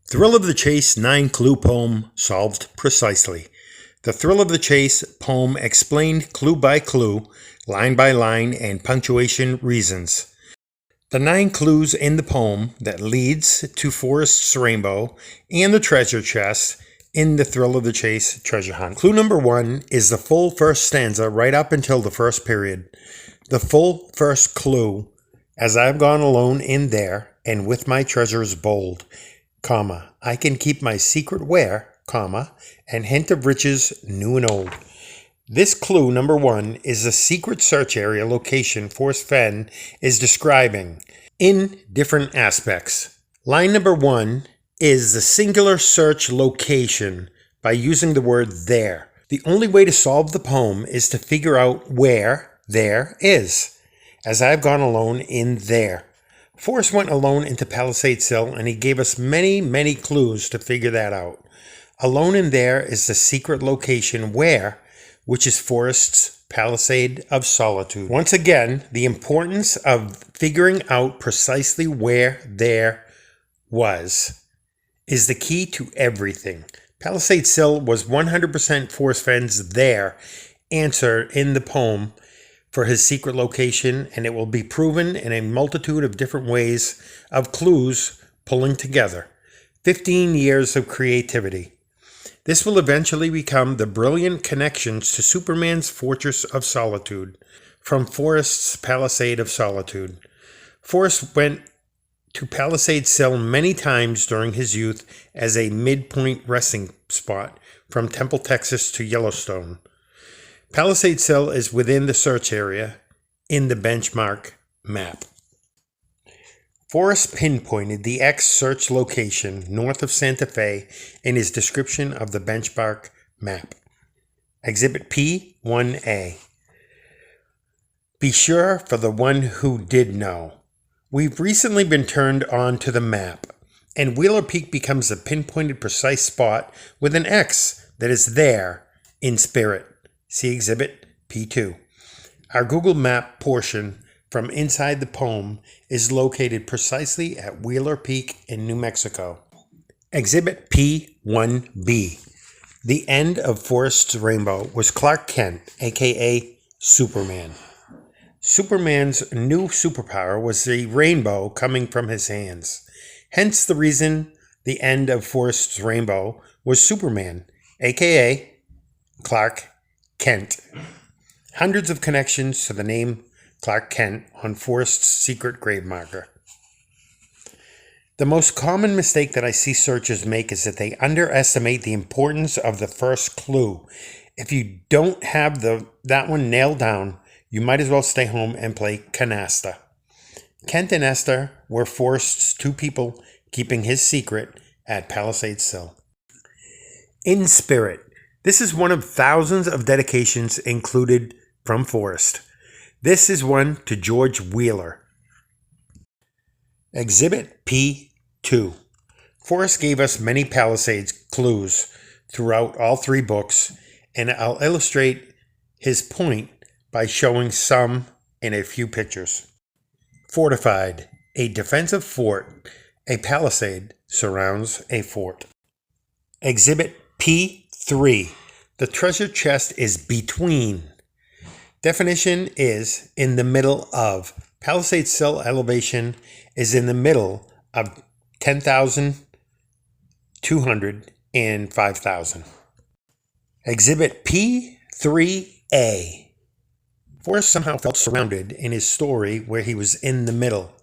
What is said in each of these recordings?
Thrill of the Chase 9-clue poem solved precisely. The Thrill of the Chase poem explained clue by clue, line by line, and punctuation reasons. The 9 clues in the poem that leads to Forrest's rainbow and the treasure chest in the Thrill of the Chase treasure hunt. Clue number 1 is the full first stanza right up until the first period. The full first clue, as I've gone alone in there and with my treasures bold, comma, I can keep my secret where, comma, and hint of riches new and old. This clue number 1 is the secret search area location Forrest Fenn is describing in different aspects. Line number 1 is the singular search location by using the word there. The only way to solve the poem is to figure out where there is, as I've gone alone in there. Forrest went alone into Palisades Hill, and he gave us many clues to figure that out. Alone in there is the secret location where, which is Forrest's Palisade of Solitude. Once again, the importance of figuring out precisely where there was is the key to everything. Palisades Hill was 100% Forrest Fenn's there answer in the poem for his secret location, and it will be proven in a multitude of different ways of clues pulling together. 15 years of creativity. This will eventually become the brilliant connections to Superman's Fortress of Solitude from Forrest's Palisade of Solitude. Forrest went to Palisades Hill many times during his youth as a midpoint resting spot from Temple, Texas to Yellowstone. Palisades Hill is within the search area in the benchmark map. Forrest pinpointed the X search location north of Santa Fe in his description of the benchmark map. Exhibit P1A. Be sure for the one who did know. We've recently been turned on to the map, and Wheeler Peak becomes a pinpointed precise spot with an X that is there in spirit. See Exhibit P2. Our Google Map portion from inside the poem is located precisely at Wheeler Peak in New Mexico. Exhibit P1B. The end of Forrest's rainbow was Clark Kent, aka Superman. Superman's new superpower was the rainbow coming from his hands. Hence the reason the end of Forrest's rainbow was Superman, aka Clark Kent. Hundreds of connections to the name Clark Kent on Forrest's secret grave marker. The most common mistake that I see searchers make is that they underestimate the importance of the first clue. If you don't have that one nailed down, you might as well stay home and play canasta. Kent and Esther were Forrest's 2 people keeping his secret at Palisades Hill. In spirit. This is one of thousands of dedications included from Forrest. This is one to George Wheeler. Exhibit P2. Forrest gave us many Palisades clues throughout all 3 books, and I'll illustrate his point by showing some in a few pictures. Fortified. A defensive fort. A palisade surrounds a fort. Exhibit P3. The treasure chest is between. Definition is in the middle of. Palisades Hill elevation is in the middle of 10,000, 200, and 5,000. Exhibit P3A. Forrest somehow felt surrounded in his story where he was in the middle,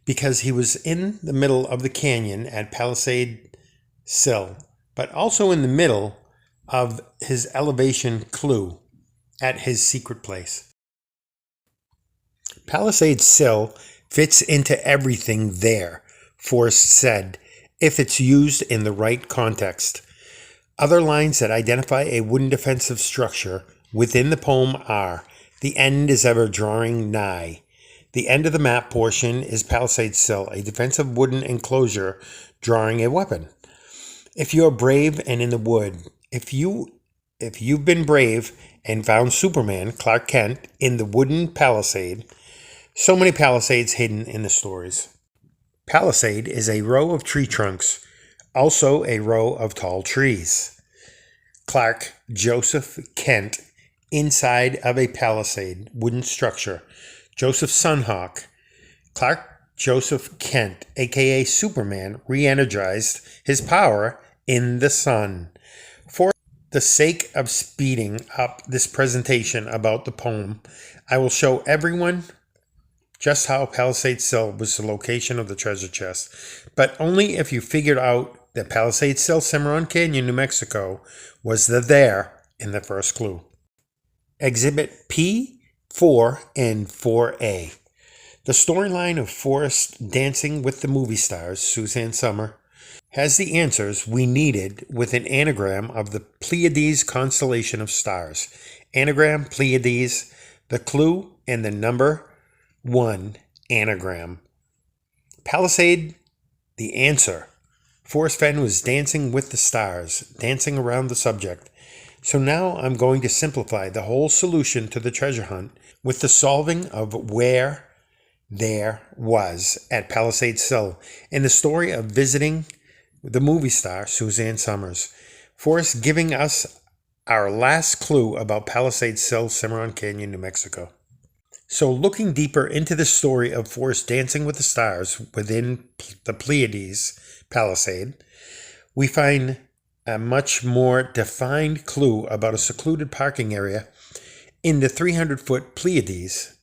because he was in the middle of the canyon at Palisades Hill, but also in the middle of his elevation clue at his secret place. Palisades Hill fits into everything there, Forrest said, if it's used in the right context. Other lines that identify a wooden defensive structure within the poem are, the end is ever drawing nigh. The end of the map portion is Palisades Hill, a defensive wooden enclosure drawing a weapon. If you're brave and in the wood, if you've been brave and found Superman, Clark Kent, in the wooden palisade, so many palisades hidden in the stories. Palisade is a row of tree trunks Also a row of tall trees. Clark Joseph Kent inside of a palisade wooden structure. Joseph Sunhawk. Clark Joseph Kent, aka Superman, re-energized his power in the sun. For the sake of speeding up this presentation about the poem, I will show everyone just how Palisades Sill was the location of the treasure chest, but only if you figured out that Palisades Sill, Cimarron Canyon, New Mexico, was there in the first clue. Exhibit P, 4, and 4A. The storyline of Forrest dancing with the movie stars, Suzanne Sommer, has the answers we needed with an anagram of the Pleiades constellation of stars. Anagram, Pleiades, the clue, and the number 1 anagram. Palisade, the answer. Forrest Fenn was dancing with the stars, dancing around the subject. So now I'm going to simplify the whole solution to the treasure hunt with the solving of where there was at Palisades Sill in the story of visiting the movie star Suzanne Summers. Forrest giving us our last clue about Palisades Sill, Cimarron Canyon, New Mexico. So looking deeper into the story of Forrest dancing with the stars within the Pleiades Palisade, we find a much more defined clue about a secluded parking area in the 300-foot Pleiades,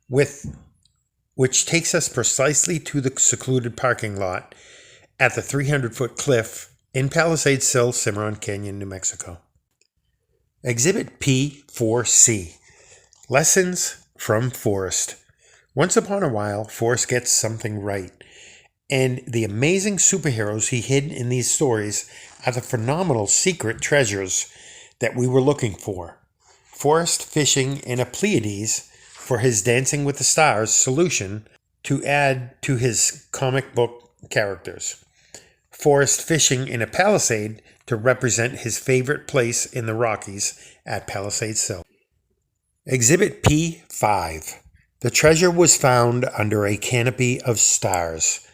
which takes us precisely to the secluded parking lot at the 300-foot cliff in Palisades Sill, Cimarron Canyon, New Mexico. Exhibit P4C. Lessons from Forrest. Once upon a while, Forrest gets something right, and the amazing superheroes he hid in these stories are the phenomenal secret treasures that we were looking for. Forrest fishing in a Pleiades for his Dancing with the Stars solution to add to his comic book characters. Forrest fishing in a Palisade to represent his favorite place in the Rockies at Palisades Sill. Exhibit P5. The treasure was found under a canopy of stars.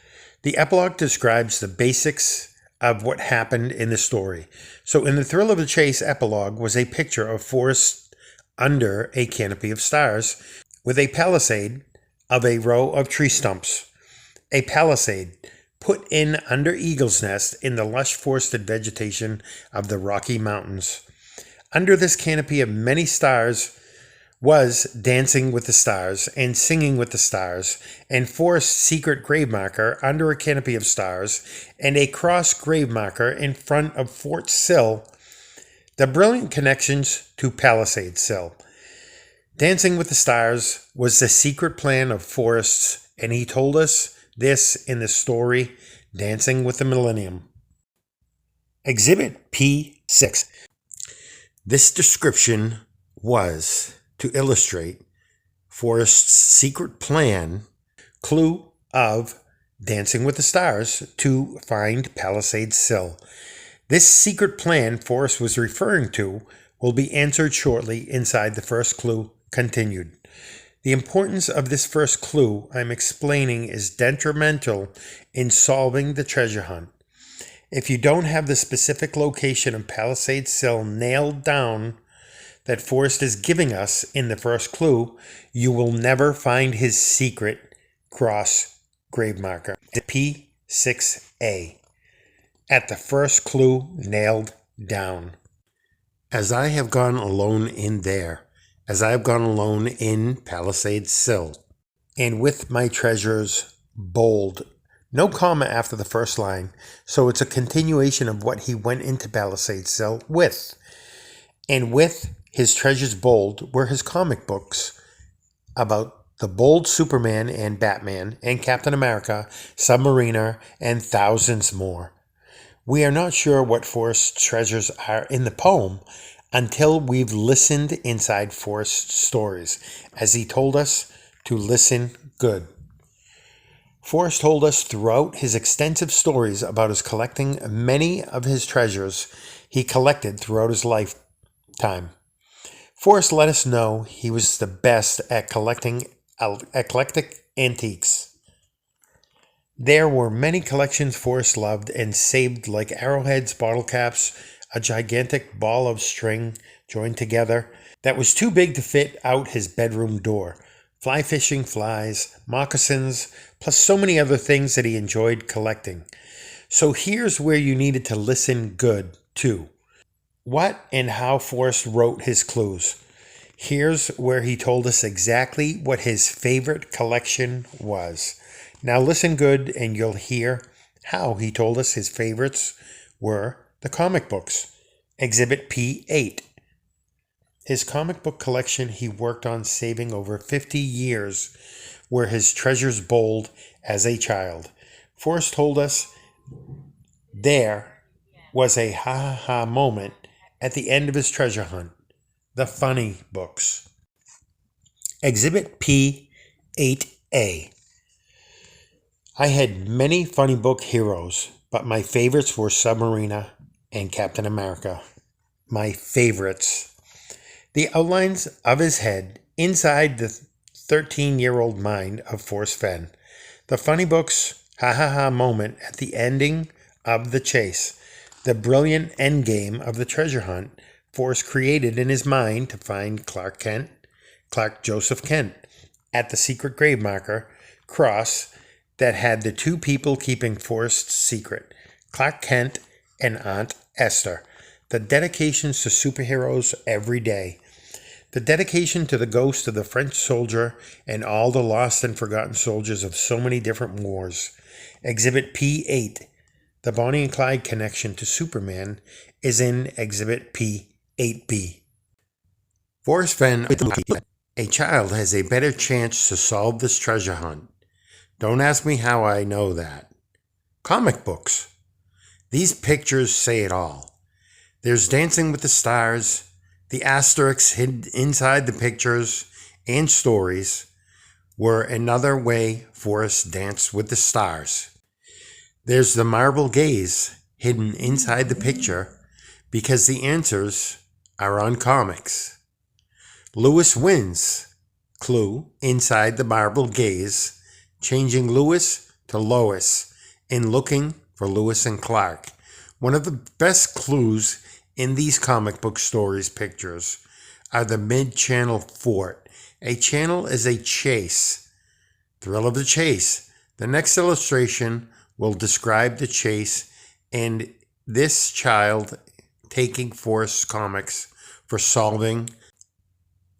The epilogue describes the basics of what happened in the story. So in the Thrill of the Chase epilogue was a picture of Forrest under a canopy of stars with a palisade of a row of tree stumps. A palisade put in under Eagle's Nest in the lush forested vegetation of the Rocky Mountains. Under this canopy of many stars was Dancing with the Stars and Singing with the Stars, and Forrest's secret grave marker under a canopy of stars, and a cross grave marker in front of Fort Sill. The brilliant connections to Palisades Sill. Dancing with the Stars was the secret plan of Forrest's, and he told us this in the story Dancing with the Millennium. Exhibit P6. This description was to illustrate Forrest's secret plan, clue of Dancing with the Stars to find Palisades Sill. This secret plan Forrest was referring to will be answered shortly inside the first clue continued. The importance of this first clue I'm explaining is detrimental in solving the treasure hunt. If you don't have the specific location of Palisades Sill nailed down that Forrest is giving us in the first clue, you will never find his secret cross grave marker. P6A. At the first clue nailed down. As I have gone alone in there, as I have gone alone in Palisades Sill, and with my treasures bold, no comma after the first line, so it's a continuation of what he went into Palisades Sill with. And with his treasures bold were his comic books about the bold Superman and Batman and Captain America, Submariner, and thousands more. We are not sure what Forrest's treasures are in the poem until we've listened inside Forrest's stories, as he told us to listen good. Forrest told us throughout his extensive stories about his collecting many of his treasures he collected throughout his lifetime. Forrest let us know he was the best at collecting eclectic antiques. There were many collections Forrest loved and saved, like arrowheads, bottle caps, a gigantic ball of string joined together that was too big to fit out his bedroom door, fly fishing flies, moccasins, plus so many other things that he enjoyed collecting. So here's where you needed to listen good, too. What and how Forrest wrote his clues. Here's where he told us exactly what his favorite collection was. Now listen good and you'll hear how he told us his favorites were the comic books. Exhibit P8. His comic book collection he worked on saving over 50 years were his treasures bowled as a child. Forrest told us there was a ha-ha-ha moment at the end of his treasure hunt. The funny books. Exhibit P8A. I had many funny book heroes, but my favorites were Submarina and Captain America. My favorites. The outlines of his head inside the 13-year-old mind of Forrest Fenn. The funny books, ha-ha-ha moment at the ending of the chase. The brilliant endgame of the treasure hunt Forrest created in his mind to find Clark Joseph Kent, at the secret grave marker cross that had the two people keeping Forrest's secret, Clark Kent and Aunt Esther. The dedications to superheroes every day. The dedication to the ghost of the French soldier and all the lost and forgotten soldiers of so many different wars. Exhibit P8. The Bonnie and Clyde connection to Superman is in Exhibit P8B. Forrest Fenn, a child has a better chance to solve this treasure hunt. Don't ask me how I know that. Comic books. These pictures say it all. There's Dancing with the Stars, the asterisks hidden inside the pictures and stories were another way Forrest danced with the stars. There's the marble gaze hidden inside the picture because the answers are on comics. Lewis wins clue inside the marble gaze, changing Lewis to Lois in Looking for Lewis and Clark. One of the best clues in these comic book stories pictures are the mid-channel fort. A channel is a chase. Thrill of the chase. The next illustration will describe the chase and this child taking Forrest's comics for solving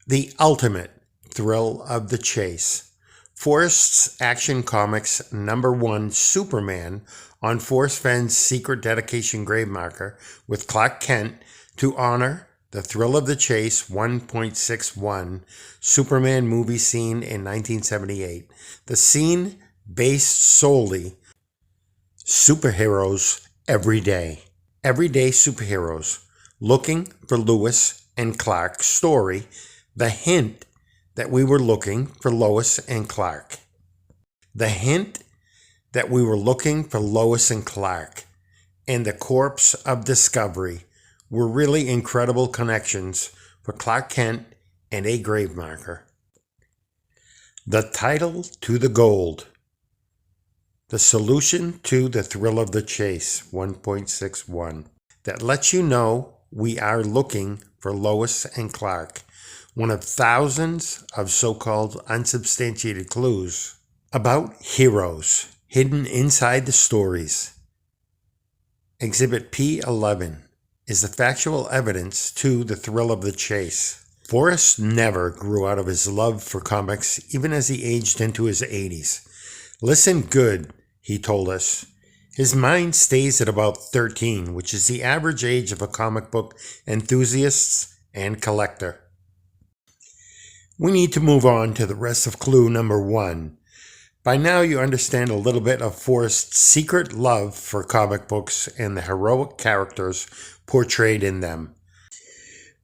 the ultimate thrill of the chase. Forrest's Action Comics #1 Superman on Forrest Fenn's secret dedication grave marker with Clark Kent to honor the thrill of the chase 1.61 Superman movie scene in 1978. The scene based solely superheroes every day. Everyday superheroes looking for Lewis and Clark story. The hint that we were looking for Lois and Clark. The hint that we were looking for Lois and Clark and the corpse of discovery were really incredible connections for Clark Kent and a grave marker. The title to the gold. The solution to the thrill of the chase 1.61 that lets you know we are looking for Lois and Clark. One of thousands of so-called unsubstantiated clues about heroes hidden inside the stories. Exhibit P11 is the factual evidence to the thrill of the chase. Forrest never grew out of his love for comics, even as he aged into his 80s. Listen good, he told us. His mind stays at about 13, which is the average age of a comic book enthusiast and collector. We need to move on to the rest of clue #1. By now you understand a little bit of Forrest's secret love for comic books and the heroic characters portrayed in them.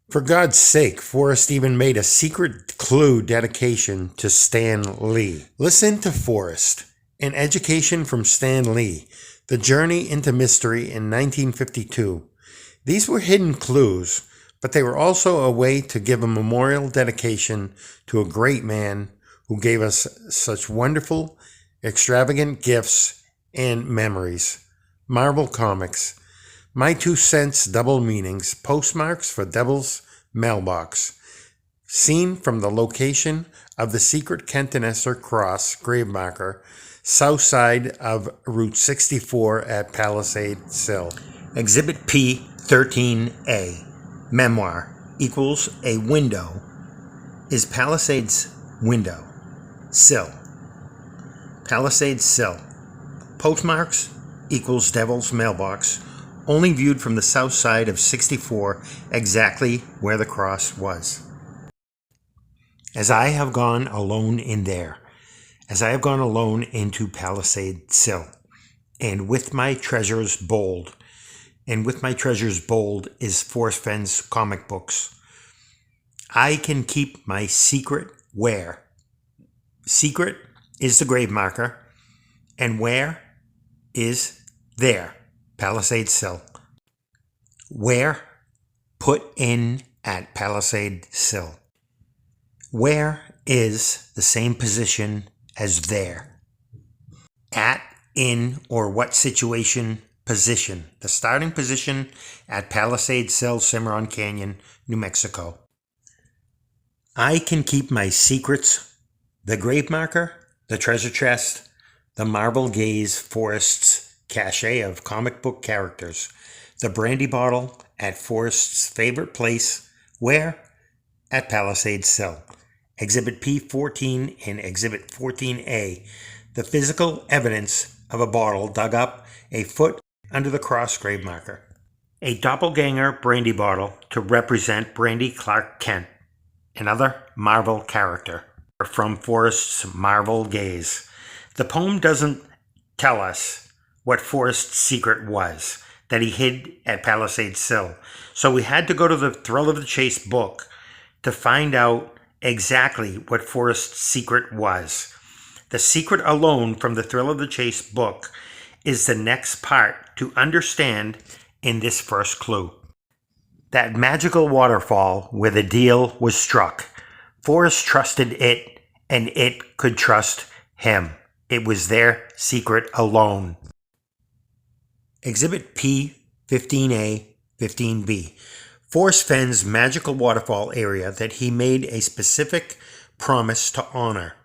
For God's sake, Forrest even made a secret clue dedication to Stan Lee. Listen to Forrest, an education from Stan Lee, The Journey into Mystery in 1952. These were hidden clues, but they were also a way to give a memorial dedication to a great man who gave us such wonderful, extravagant gifts and memories. Marvel Comics. My 2 cents double meanings. Postmarks for Devil's Mailbox. Seen from the location of the secret Kent and Esther Cross grave marker, south side of Route 64 at Palisade Sill. Exhibit P 13A. Memoir equals a window is Palisade's window. Sill. Palisade Sill. Postmarks equals Devil's Mailbox, only viewed from the south side of 64, exactly where the cross was. As I have gone alone in there, as I have gone alone into Palisade Sill, and with my treasures bold, and with my treasures bold is Forrest Fenn's comic books, I can keep my secret where? Secret is the grave marker, and where is there, Palisade Sill. Where? Put in at Palisade Sill. Where is the same position as there. At, in, or what situation, position. The starting position at Palisade Sill, Cimarron Canyon, New Mexico. I can keep my secrets. The grave marker, the treasure chest, the marble gaze Forrest's cachet of comic book characters, the brandy bottle at Forrest's favorite place, where? At Palisade Sill. Exhibit P14 and Exhibit 14A, the physical evidence of a bottle dug up a foot under the cross grave marker. A doppelganger brandy bottle to represent Brandy Clark Kent, another Marvel character from Forrest's Marvel Gaze. The poem doesn't tell us what Forrest's secret was that he hid at Palisade Sill, so we had to go to the Thrill of the Chase book to find out exactly what Forrest's secret was. The secret alone from the Thrill of the Chase book is the next part to understand in this first clue. That magical waterfall where the deal was struck. Forrest trusted it, and it could trust him. It was their secret alone. Exhibit P, 15A, 15B. Forrest Fenn's magical waterfall area that he made a specific promise to honor.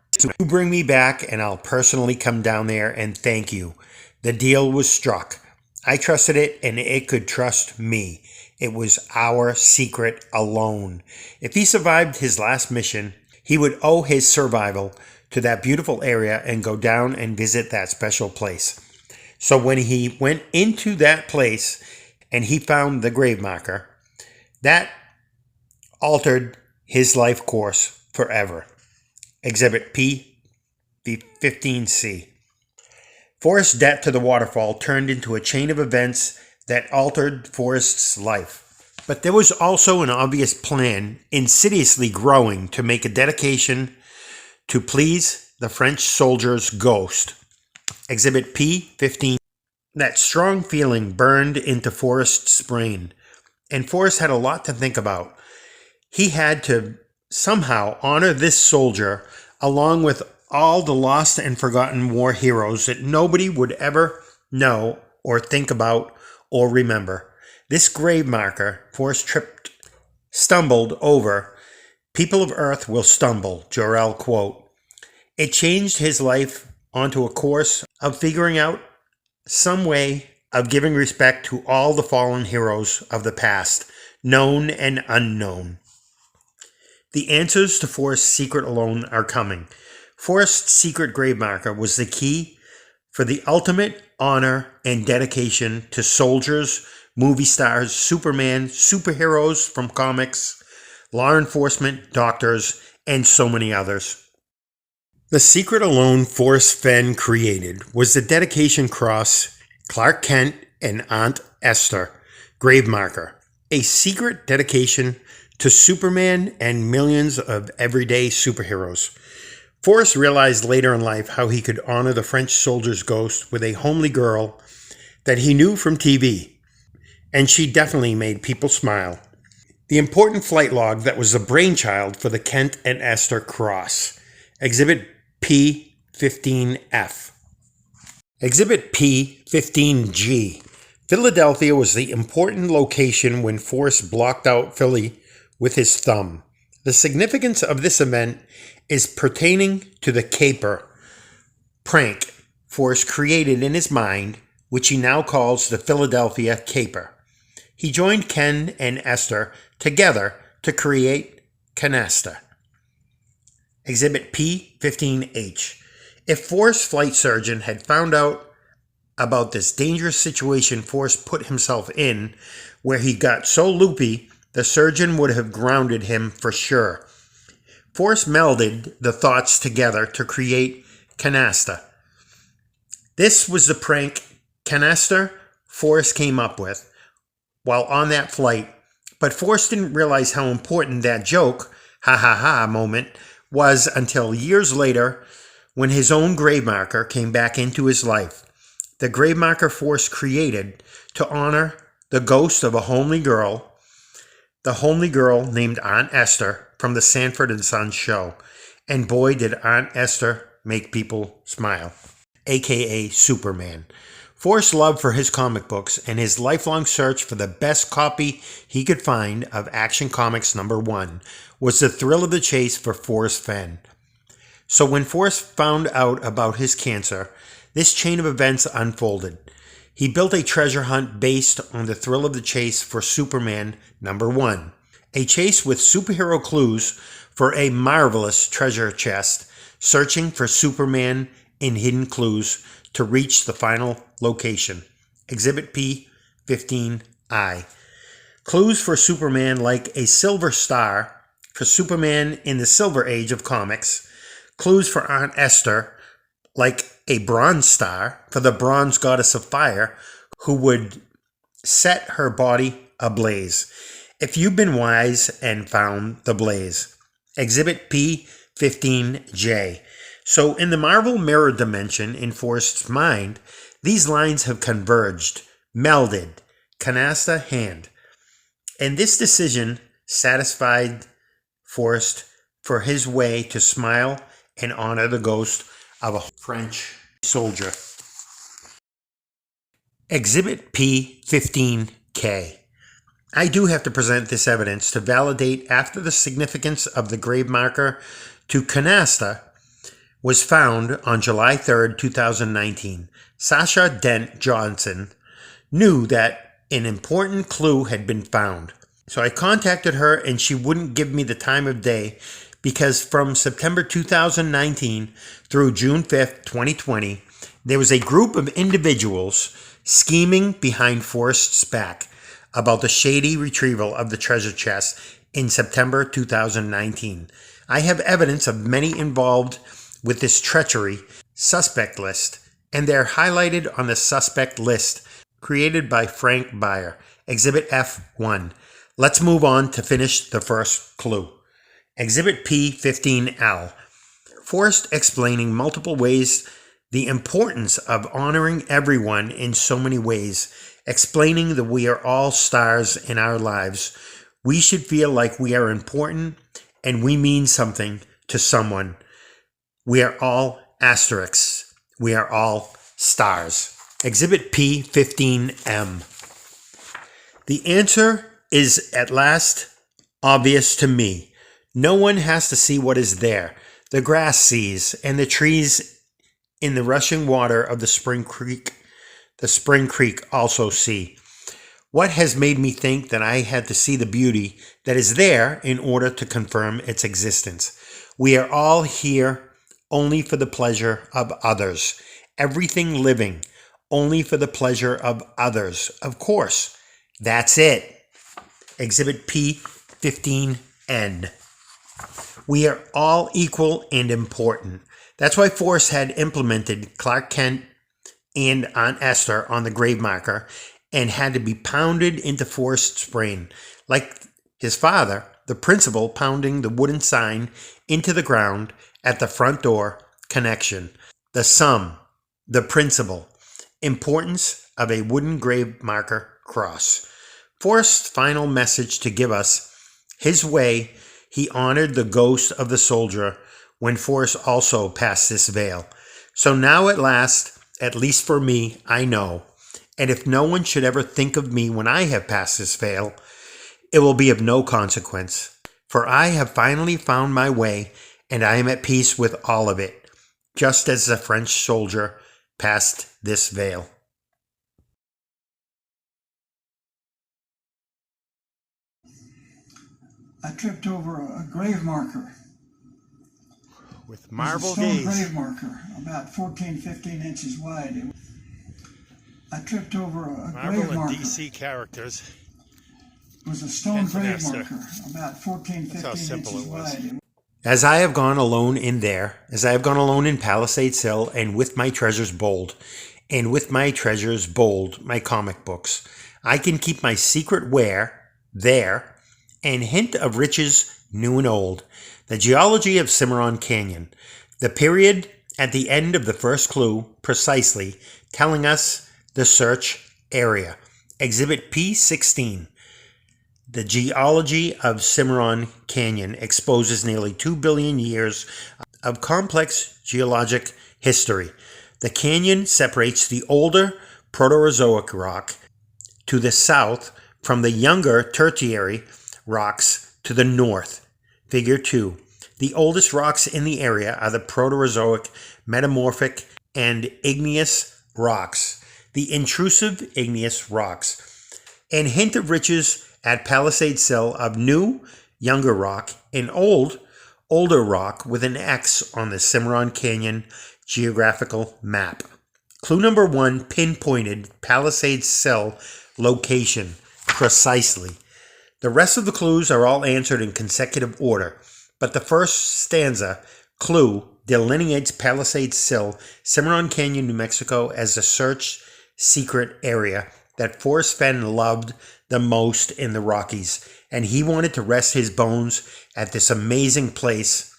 You bring me back and I'll personally come down there and thank you. The deal was struck. I trusted it and it could trust me. It was our secret alone. If he survived his last mission, he would owe his survival to that beautiful area and go down and visit that special place. So when he went into that place and he found the grave marker, that altered his life course forever. Exhibit P, 15C. Forrest's debt to the waterfall turned into a chain of events that altered Forrest's life. But there was also an obvious plan, insidiously growing, to make a dedication to please the French soldier's ghost. Exhibit P, 15. That strong feeling burned into Forrest's brain, and Forrest had a lot to think about. He had to somehow honor this soldier along with all the lost and forgotten war heroes that nobody would ever know or think about or remember. This grave marker Forrest stumbled over. People of Earth will stumble, Jor-El quote. It changed his life onto a course of figuring out some way of giving respect to all the fallen heroes of the past, known and unknown. The answers to Forrest's secret alone are coming. Forrest's secret grave marker was the key for the ultimate honor and dedication to soldiers, movie stars, Superman, superheroes from comics, law enforcement, doctors, and so many others. The secret alone Forrest Fenn created was the dedication cross Clark Kent and Aunt Esther grave marker, a secret dedication to Superman and millions of everyday superheroes. Forrest realized later in life how he could honor the French soldier's ghost with a homely girl that he knew from TV, and she definitely made people smile. The important flight log that was the brainchild for the Kent and Esther cross. Exhibit P15F. Exhibit P-15G. Philadelphia was the important location when Forrest blocked out Philly with his thumb. The significance of this event is pertaining to the caper prank Forrest created in his mind, which he now calls the Philadelphia Caper. He joined Ken and Esther together to create Canasta. Exhibit P-15H. If Forrest's flight surgeon had found out about this dangerous situation Forrest put himself in, where he got so loopy, the surgeon would have grounded him for sure. Forrest melded the thoughts together to create Canasta. This was the prank Canasta Forrest came up with while on that flight, but Forrest didn't realize how important that joke, ha ha ha moment, was until years later when his own grave marker came back into his life. The grave marker Forrest created to honor the ghost of a homely girl, the homely girl named Aunt Esther from the Sanford and Son show. And boy, did Aunt Esther make people smile, aka Superman. Forrest's love for his comic books and his lifelong search for the best copy he could find of Action Comics #1 was the thrill of the chase for Forrest Fenn. So when Forrest found out about his cancer, this chain of events unfolded. He built a treasure hunt based on the thrill of the chase for Superman #1, a chase with superhero clues for a marvelous treasure chest, searching for Superman in hidden clues to reach the final location. Exhibit P-15I. Clues for Superman like a silver star for Superman in the Silver Age of comics. Clues for Aunt Esther like a bronze star for the bronze goddess of fire who would set her body ablaze. If you've been wise and found the blaze. Exhibit P-15J. So in the Marvel mirror dimension in Forrest's mind, these lines have converged, melded, canasta hand. And this decision satisfied Forrest for his way to smile and honor the ghost of a French soldier. Exhibit P-15K. I do have to present this evidence to validate after the significance of the grave marker to canasta was found on July 3rd, 2019. Sasha Dent Johnson knew that an important clue had been found. So I contacted her and she wouldn't give me the time of day because from September 2019 through June 5th, 2020, there was a group of individuals scheming behind Forrest's back about the shady retrieval of the treasure chest in September 2019. I have evidence of many involved with this treachery suspect list, and they're highlighted on the suspect list created by Frank Beyer. Exhibit F1. Let's move on to finish the first clue. Exhibit P-15L. Forrest explaining multiple ways the importance of honoring everyone in so many ways, explaining that we are all stars in our lives. We should feel like we are important and we mean something to someone. We are all asterisks. We are all stars. Exhibit P-15M. The answer is at last obvious to me. No one has to see what is there. The grass sees, and the trees in the rushing water of the spring creek also see. What has made me think that I had to see the beauty that is there in order to confirm its existence? We are all here only for the pleasure of others. Everything living only for the pleasure of others. Of course, that's it. Exhibit P-15N. We are all equal and important. That's why Forrest had implemented Clark Kent and Aunt Esther on the grave marker and had to be pounded into Forrest's brain, like his father, the principal, pounding the wooden sign into the ground at the front door. Connection, the sum, the principle, importance of a wooden grave marker cross. Forrest's final message to give us his way. He honored the ghost of the soldier when Forrest also passed this veil. So now at last, At least for me, I know. And if no one should ever think of me when I have passed this veil, it will be of no consequence. For I have finally found my way, and I am at peace with all of it, just as the French soldier passed this veil. I tripped over a grave marker. With marble gaze. gaze. A stone grave marker, about 14, 15 inches wide. I tripped over a grave marker. DC characters. It was a stone grave marker, about 14, 15 inches wide. As I have gone alone in there, as I have gone alone in Palisades Hill, and with my treasures bold, my comic books, I can keep my secret where, there, and hint of riches new and old, the geology of Cimarron Canyon, the period at the end of the first clue, precisely telling us the search area. Exhibit P16. The geology of Cimarron Canyon exposes nearly 2 billion years of complex geologic history. The canyon separates the older Proterozoic rock to the south from the younger Tertiary rocks to the north. Figure 2. The oldest rocks in the area are the Proterozoic, metamorphic, and igneous rocks. The intrusive igneous rocks. And hint of riches at Palisades Hill of new, younger rock, and older rock with an X on the Cimarron Canyon geographical map. Clue number 1 pinpointed Palisades Hill location precisely. The rest of the clues are all answered in consecutive order, but the first stanza clue delineates Palisades Hill, Cimarron Canyon, New Mexico as the search secret area that Forrest Fenn loved the most in the Rockies, and he wanted to rest his bones at this amazing place.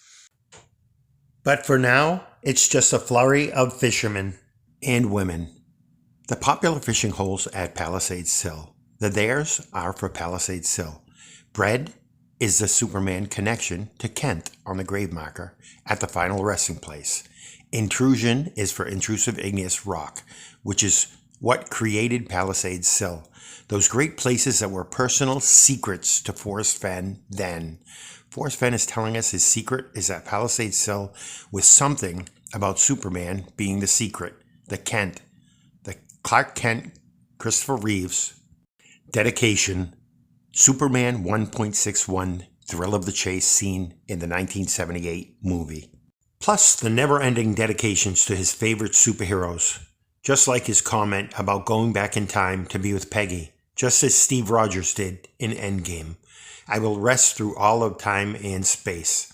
But for now, it's just a flurry of fishermen and women. The popular fishing holes at Palisades Hill. The theirs are for Palisades Hill. Bread is the Superman connection to Kent on the grave marker at the final resting place. Intrusion is for intrusive igneous rock, which is what created Palisades Hill. Those great places that were personal secrets to Forrest Fenn then. Forrest Fenn is telling us his secret is at Palisades Hill with something about Superman being the secret. The Clark Kent, Christopher Reeves, dedication, Superman 1.61, thrill of the chase scene in the 1978 movie. Plus the never-ending dedications to his favorite superheroes, just like his comment about going back in time to be with Peggy, just as Steve Rogers did in Endgame. I will rest through all of time and space.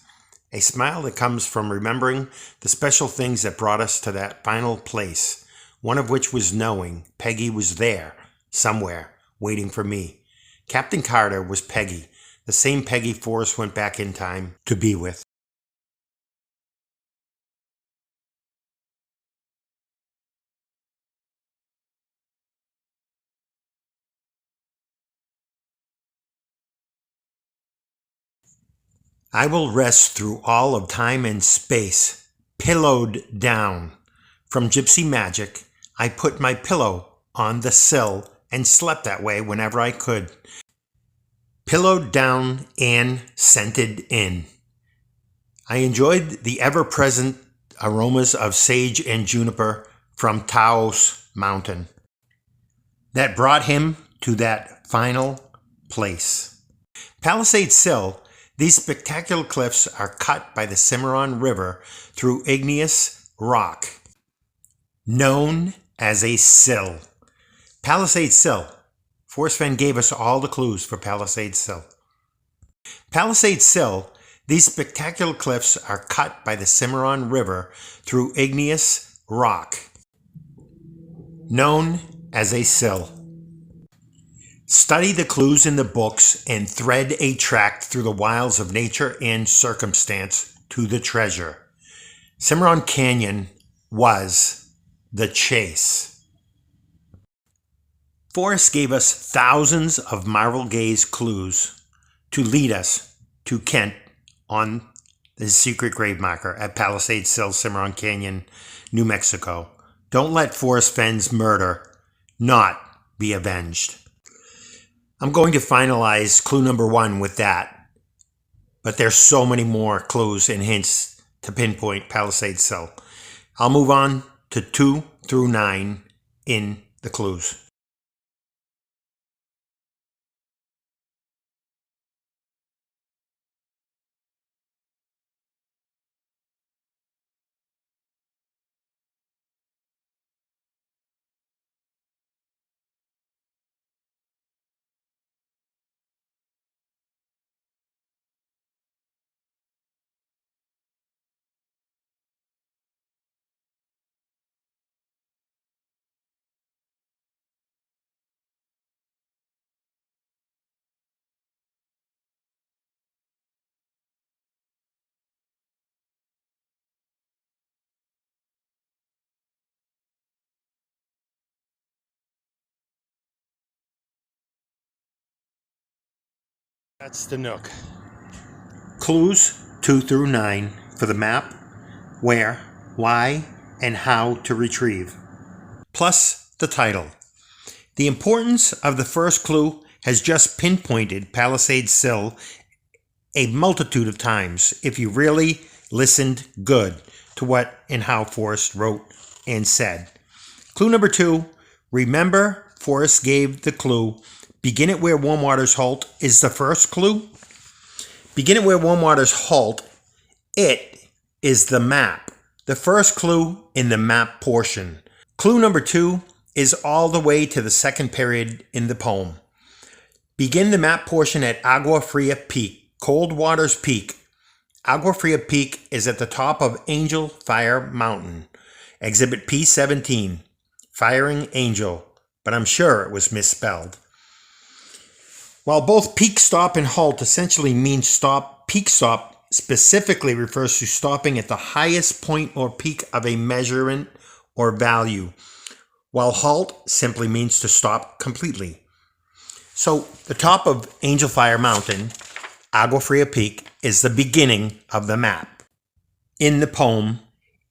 A smile that comes from remembering the special things that brought us to that final place, one of which was knowing Peggy was there, somewhere, waiting for me. Captain Carter was Peggy, the same Peggy Forrest went back in time to be with. I will rest through all of time and space, pillowed down. From Gypsy Magic, I put my pillow on the sill and slept that way whenever I could. Pillowed down and scented in. I enjoyed the ever-present aromas of sage and juniper from Taos Mountain that brought him to that final place. Palisades Hill. These spectacular cliffs are cut by the Cimarron River through igneous rock, known as a sill. Palisades Hill. Forrest Fenn gave us all the clues for Palisades Hill. Palisades Hill. These spectacular cliffs are cut by the Cimarron River through igneous rock, known as a sill. Study the clues in the books and thread a track through the wilds of nature and circumstance to the treasure. Cimarron Canyon was the chase. Forrest gave us thousands of marvel gaze clues to lead us to Kent on the secret grave marker at Palisades Hill, Cimarron Canyon, New Mexico. Don't let Forrest Fenn's murder not be avenged. I'm going to finalize clue number 1 with that, but there's so many more clues and hints to pinpoint Palisade Cell. I'll move on to 2 through 9 in the clues. That's the Nook. Clues 2 through 9 for the map, where, why, and how to retrieve. Plus the title. The importance of the first clue has just pinpointed Palisade Sill a multitude of times if you really listened good to what and how Forrest wrote and said. Clue number 2, remember Forrest gave the clue, begin it where warm waters halt is the first clue. Begin it where warm waters halt, it is the map. The first clue in the map portion. Clue number 2 is all the way to the second period in the poem. Begin the map portion at Agua Fria Peak, Cold Waters Peak. Agua Fria Peak is at the top of Angel Fire Mountain. Exhibit P17, Firing Angel, but I'm sure it was misspelled. While both peak stop and halt essentially mean stop, peak stop specifically refers to stopping at the highest point or peak of a measurement or value, while halt simply means to stop completely. So the top of Angel Fire Mountain, Agua Fria Peak, is the beginning of the map in the poem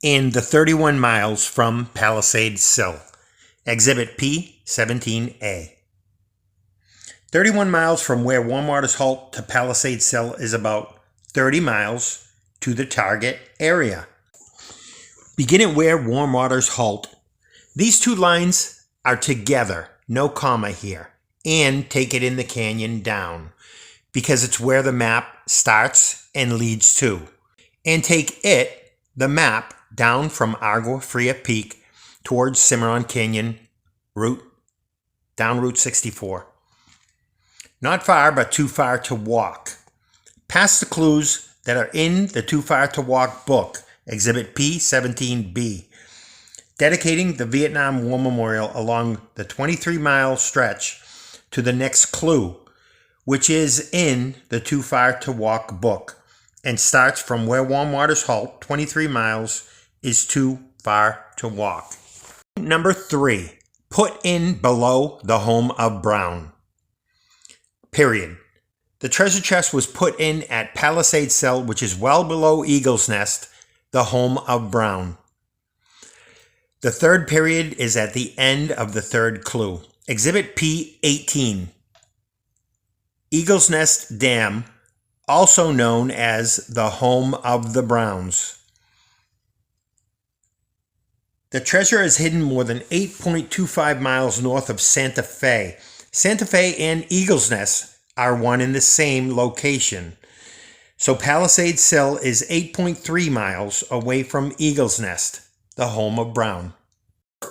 and the 31 miles from Palisade Sill. Exhibit P17A. 31 miles from where warm waters halt to Palisade Sill is about 30 miles to the target area. Begin it where warm waters halt. These two lines are together, no comma here, and take it in the canyon down, because it's where the map starts and leads to. And take it, the map, down from Agua Fria Peak towards Cimarron Canyon, down Route 64. Not far, but too far to walk. Past the clues that are in the Too Far to Walk book, Exhibit P17B, dedicating the Vietnam War Memorial along the 23-mile stretch to the next clue, which is in the Too Far to Walk book, and starts from where warm waters halt, 23 miles, is too far to walk. Number 3, put in below the home of Brown. Period. The treasure chest was put in at Palisade Cell, which is well below Eagle's Nest, the home of Brown. The third period is at the end of the third clue. Exhibit P18. Eagle's Nest Dam, also known as the home of the Browns. The treasure is hidden more than 8.25 miles north of Santa Fe. Santa Fe and Eagle's Nest are one in the same location. So Palisade Sill is 8.3 miles away from Eagle's Nest, the home of Brown.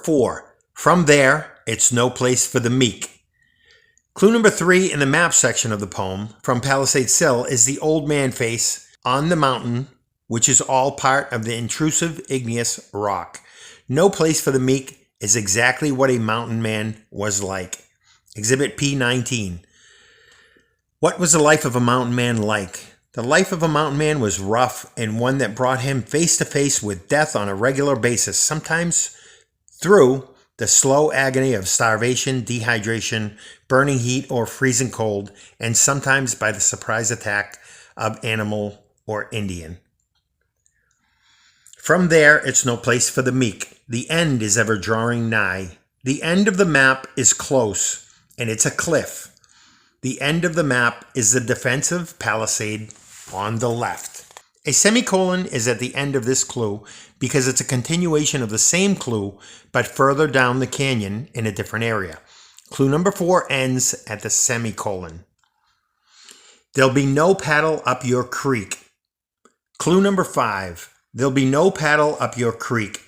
4. From there, it's no place for the meek. Clue number 3 in the map section of the poem, From Palisade Sill, is the old man face on the mountain, which is all part of the intrusive igneous rock. No place for the meek is exactly what a mountain man was like. Exhibit P19. What was the life of a mountain man like? The life of a mountain man was rough and one that brought him face to face with death on a regular basis, sometimes through the slow agony of starvation, dehydration, burning heat, or freezing cold, and sometimes by the surprise attack of animal or Indian. From there, it's no place for the meek. The end is ever drawing nigh. The end of the map is close, and it's a cliff. The end of the map is the defensive palisade on the left. A semicolon is at the end of this clue because it's a continuation of the same clue, but further down the canyon in a different area. Clue number 4 ends at the semicolon. There'll be no paddle up your creek. Clue number 5. There'll be no paddle up your creek.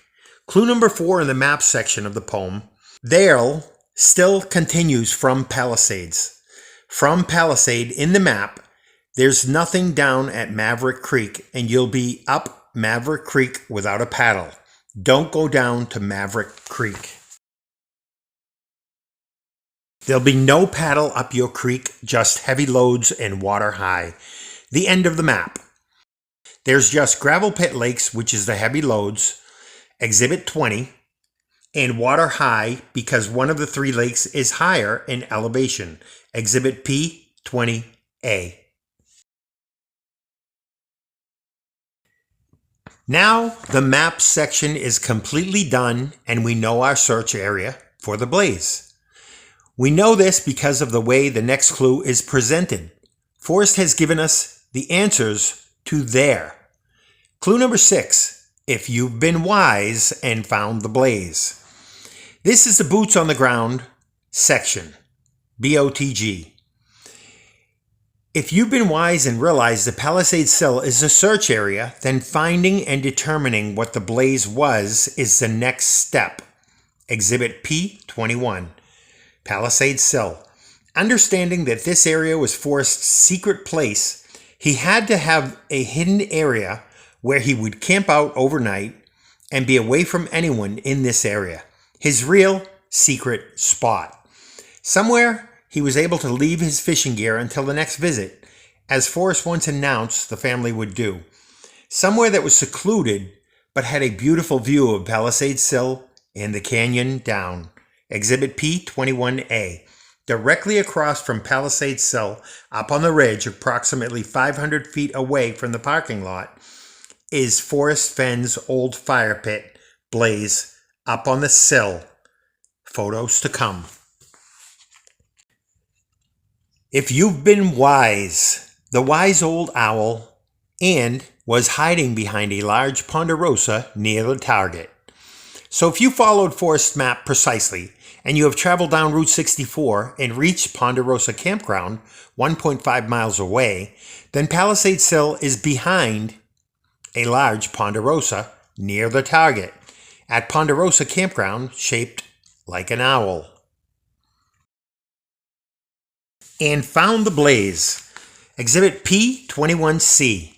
Clue number 4 in the map section of the poem. There'll still continues from Palisades. From Palisade in the map, there's nothing down at Maverick Creek, and you'll be up Maverick Creek without a paddle. Don't go down to Maverick Creek. There'll be no paddle up your creek, just heavy loads and water high. The end of the map. There's just gravel pit lakes, which is the heavy loads, Exhibit 20, and water high because one of the 3 lakes is higher in elevation, Exhibit P20A. Now the map section is completely done and we know our search area for the blaze. We know this because of the way the next clue is presented. Forrest has given us the answers to there. Clue number 6, if you've been wise and found the blaze. This is the boots on the ground section, BOTG. If you've been wise and realized the Palisade Sill is a search area, then finding and determining what the blaze was is the next step. Exhibit P21, Palisade Sill. Understanding that this area was Forrest's secret place, he had to have a hidden area where he would camp out overnight and be away from anyone in this area. His real secret spot. Somewhere he was able to leave his fishing gear until the next visit, as Forrest once announced the family would do. Somewhere that was secluded, but had a beautiful view of Palisade Sill and the canyon down. Exhibit P21A. Directly across from Palisade Sill, up on the ridge, approximately 500 feet away from the parking lot, is Forrest Fenn's old fire pit blaze up on the sill. Photos to come. If you've been wise, the wise old owl, and was hiding behind a large ponderosa near the target. So if you followed Forrest's map precisely, and you have traveled down Route 64 and reached Ponderosa Campground 1.5 miles away, then Palisade Sill is behind a large ponderosa near the target at Ponderosa Campground shaped like an owl. And found the blaze. Exhibit P21C.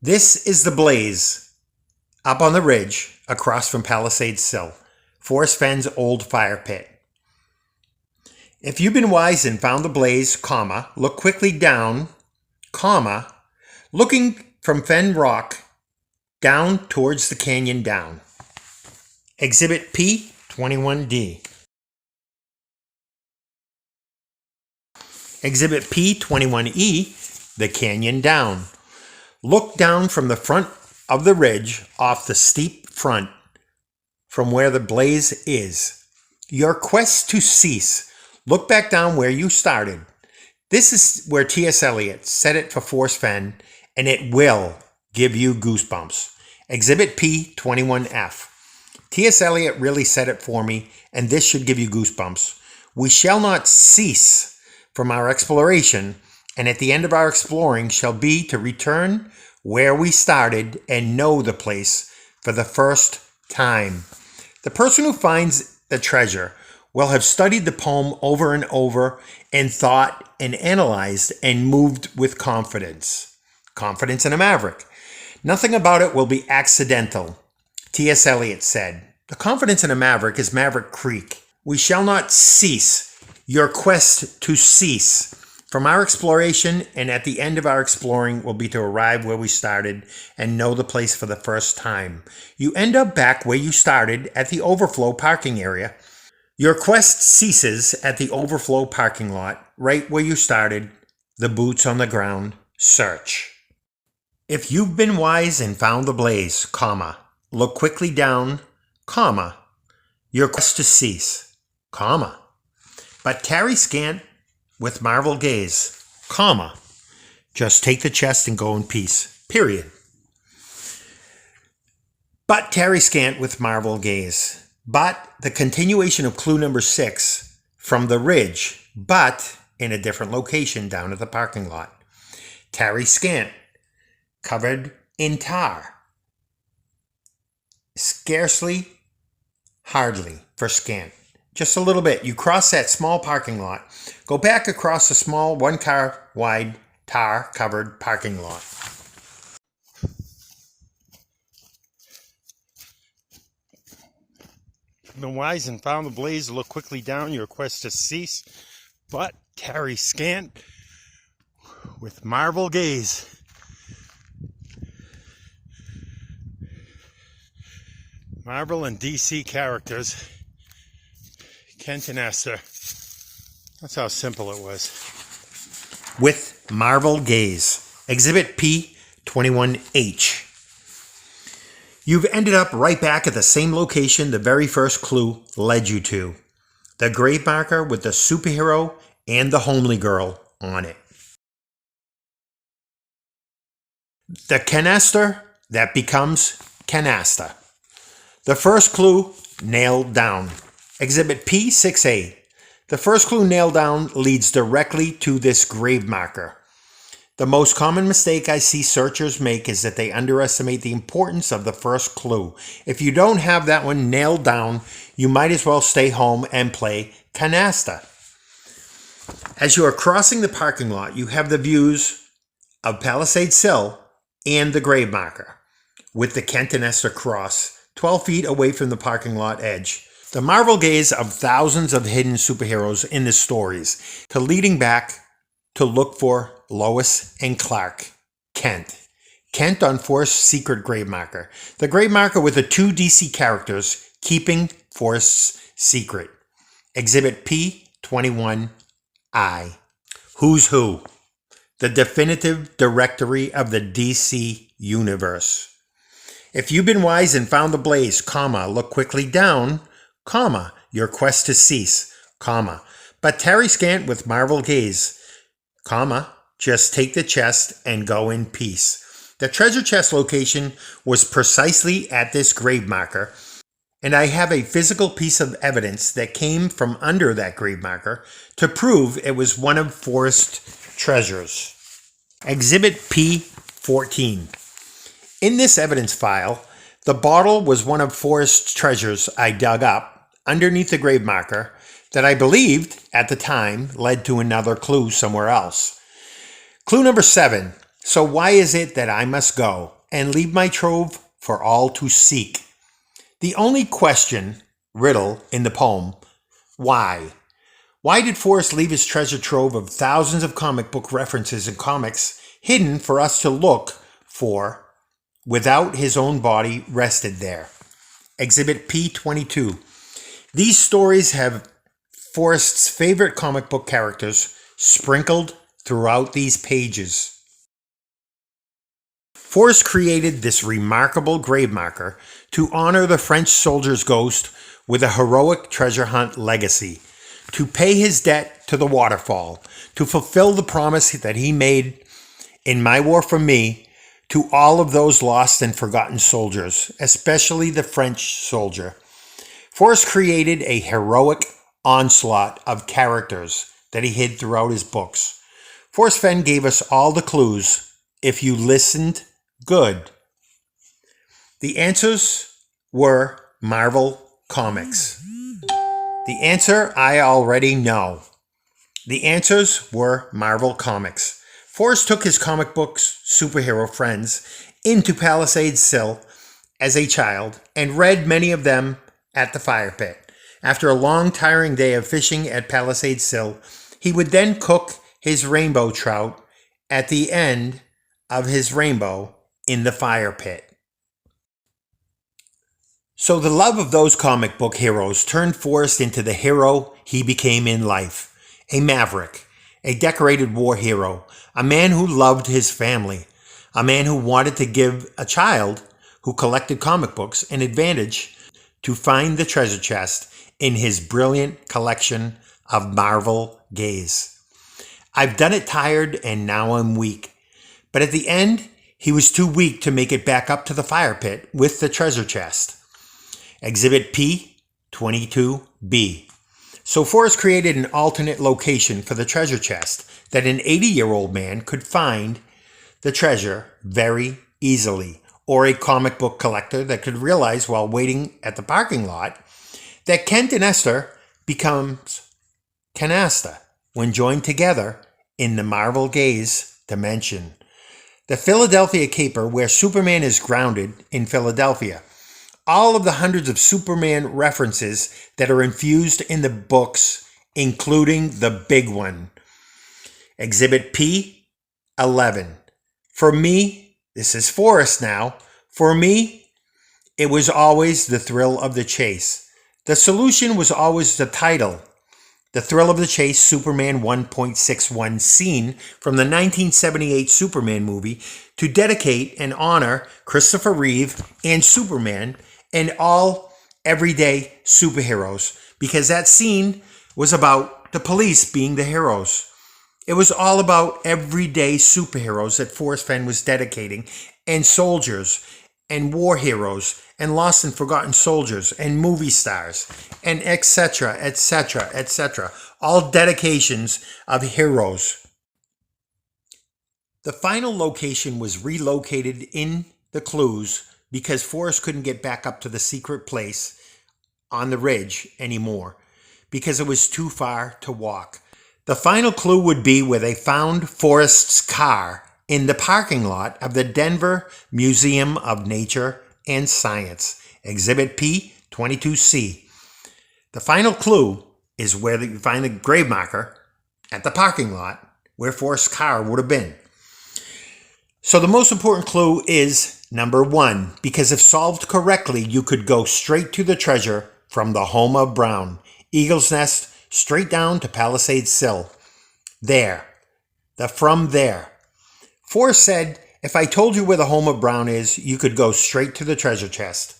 This is the blaze up on the ridge across from Palisade Sill, Forrest Fenn's old fire pit. If you've been wise and found the blaze, comma, look quickly down, comma, looking from Fenn Rock down towards the canyon down. Exhibit P21D. Exhibit P21E, the canyon down. Look down from the front of the ridge off the steep front from where the blaze is. Your quest to cease. Look back down where you started. This is where T.S. Eliot said it for Forrest Fenn, and it will give you goosebumps. Exhibit P21F. T.S. Eliot really said it for me, and this should give you goosebumps. We shall not cease from our exploration, and at the end of our exploring shall be to return where we started and know the place for the first time. The person who finds the treasure will have studied the poem over and over and thought and analyzed and moved with confidence. Confidence in a maverick. Nothing about it will be accidental. T.S. Eliot said, "The confidence in a maverick is Maverick Creek. We shall not cease. Your quest to cease from our exploration, and at the end of our exploring will be to arrive where we started and know the place for the first time. You end up back where you started at the overflow parking area. Your quest ceases at the overflow parking lot, right where you started, the boots on the ground search." If you've been wise and found the blaze, comma, look quickly down, comma, your quest to cease, comma, but tarry scant with marvel gaze, comma, just take the chest and go in peace, period. But tarry scant with marvel gaze. But the continuation of clue number 6 from the ridge, but in a different location down at the parking lot. Tarry scant, covered in tar. Scarcely, hardly for scant. Just a little bit. You cross that small parking lot, go back across the small 1-car wide tar covered parking lot. Been wise and found the blaze, look quickly down, your quest to cease, but tarry scant with marvel gaze. Marvel and DC characters, Kent and Esther. That's how simple it was. With marvel gaze. Exhibit P21H. You've ended up right back at the same location the very first clue led you to. The grave marker with the superhero and the homely girl on it. The canister that becomes canasta. The first clue nailed down. Exhibit P6A. The first clue nailed down leads directly to this grave marker. The most common mistake I see searchers make is that they underestimate the importance of the first clue. If you don't have that one nailed down, you might as well stay home and play canasta. As you are crossing the parking lot, you have the views of Palisade Sill and the grave marker, with the Kent and Esther cross 12 feet away from the parking lot edge. The marvel gaze of thousands of hidden superheroes in the stories, to leading back to look for Lois and Clark, Kent. Kent on Forrest's secret grave marker. The grave marker with the 2 DC characters keeping Forrest's secret. Exhibit P21I. Who's Who? The definitive directory of the DC universe. If you've been wise and found the blaze, comma, look quickly down, comma, your quest to cease, comma, but tarry scant with marvel gaze, comma, just take the chest and go in peace. The treasure chest location was precisely at this grave marker, and I have a physical piece of evidence that came from under that grave marker to prove it was one of Forrest's treasures. Exhibit P14. In this evidence file, the bottle was one of Forrest's treasures I dug up underneath the grave marker that I believed at the time led to another clue somewhere else. Clue number 7. So why is it that I must go and leave my trove for all to seek? The only question, riddle, in the poem, why? Why did Forrest leave his treasure trove of thousands of comic book references and comics hidden for us to look for without his own body rested there? Exhibit P22. These stories have Forrest's favorite comic book characters sprinkled throughout these pages. Forrest created this remarkable grave marker to honor the French soldier's ghost with a heroic treasure hunt legacy, to pay his debt to the waterfall, to fulfill the promise that he made in My War for Me to all of those lost and forgotten soldiers, especially the French soldier. Forrest created a heroic onslaught of characters that he hid throughout his books. Forrest Fenn gave us all the clues if you listened good. The answers were Marvel Comics. The answer I already know. The answers were Marvel Comics. Forrest took his comic books superhero friends into Palisade Sill as a child and read many of them at the fire pit. After a long, tiring day of fishing at Palisade Sill, he would then cook his rainbow trout at the end of his rainbow in the fire pit. So the love of those comic book heroes turned Forrest into the hero he became in life. A maverick, a decorated war hero, a man who loved his family, a man who wanted to give a child who collected comic books an advantage to find the treasure chest in his brilliant collection of Marvel gaze. I've done it tired and now I'm weak. But at the end, he was too weak to make it back up to the fire pit with the treasure chest. Exhibit P 22B. So Forrest created an alternate location for the treasure chest that an 80-year-old man could find the treasure very easily, or a comic book collector that could realize while waiting at the parking lot that Kent and Esther becomes Canasta when joined together in the Marvel Gaze dimension. The Philadelphia Caper, where Superman is grounded in Philadelphia. All of the hundreds of Superman references that are infused in the books, including the big one. Exhibit P 11. For me, this is Forrest now. For me, it was always the thrill of the chase. The solution was always the title. The Thrill of the Chase Superman 1.61 scene from the 1978 Superman movie to dedicate and honor Christopher Reeve and Superman and all everyday superheroes, because that scene was about the police being the heroes. It was all about everyday superheroes that Forrest Fenn was dedicating, and soldiers and war heroes and lost and forgotten soldiers and movie stars and etc., etc., etc. All dedications of heroes. The final location was relocated in the clues because Forrest couldn't get back up to the secret place on the ridge anymore because it was too far to walk. The final clue would be where they found Forrest's car in the parking lot of the Denver Museum of Nature and Science, Exhibit P 22C. The final clue is where you find the grave marker at the parking lot where Forrest's car would have been. So the most important clue is number 1, because if solved correctly, you could go straight to the treasure from the home of Brown, Eagle's Nest, straight down to Palisades Sill. There. The from there. Forrest said, if I told you where the home of Brown is, you could go straight to the treasure chest.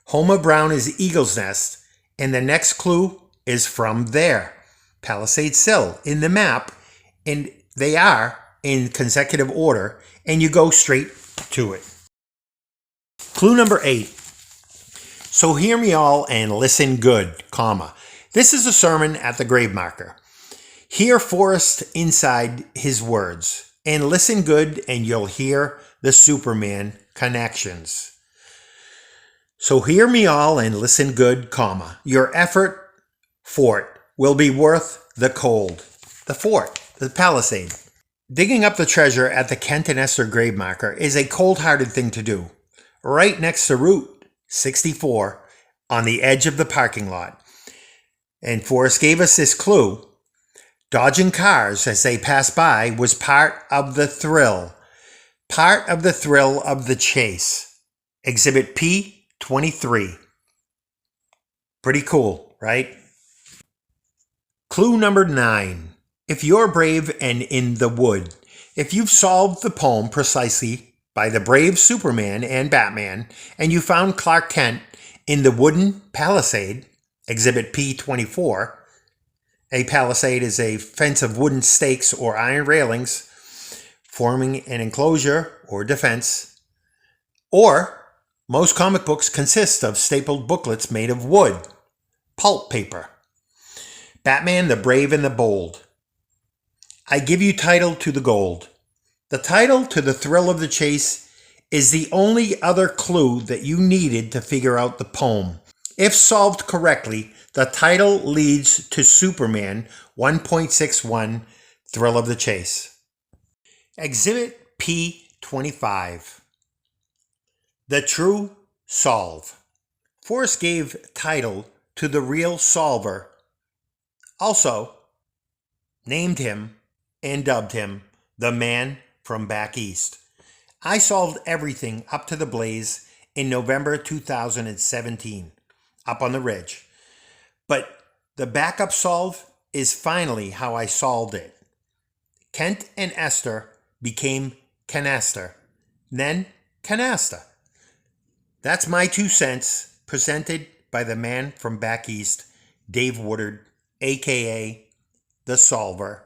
Home of Brown is Eagle's Nest, and the next clue is from there. Palisades Sill in the map, and they are in consecutive order, and you go straight to it. Clue number 8. So hear me all and listen good, comma. This is a sermon at the grave marker. Hear Forrest inside his words, and listen good and you'll hear the Superman connections. So hear me all and listen good, comma. Your effort, fort, will be worth the cold. The fort, the palisade. Digging up the treasure at the Kent and Esther grave marker is a cold-hearted thing to do. Right next to Route 64 on the edge of the parking lot. And Forrest gave us this clue. Dodging cars as they passed by was part of the thrill. Part of the thrill of the chase. Exhibit P 23. Pretty cool, right? Clue number 9. If you're brave and in the wood, if you've solved the poem precisely by the brave Superman and Batman, and you found Clark Kent in the wooden palisade, Exhibit P 24, a palisade is a fence of wooden stakes or iron railings forming an enclosure or defense. Or, most comic books consist of stapled booklets made of wood, pulp paper. Batman the Brave and the Bold. I give you title to the gold. The title to the thrill of the chase is the only other clue that you needed to figure out the poem. If solved correctly, the title leads to Superman 1.61 Thrill of the Chase. Exhibit P 25. The True Solve. Forrest gave title to the real solver. Also, named him and dubbed him the man from back east. I solved everything up to the blaze in November 2017, up on the ridge. But the backup solve is finally how I solved it. Kent and Esther became Canasta then canasta. That's my 2 cents, presented by the man from back east, Dave Woodard, aka The Solver.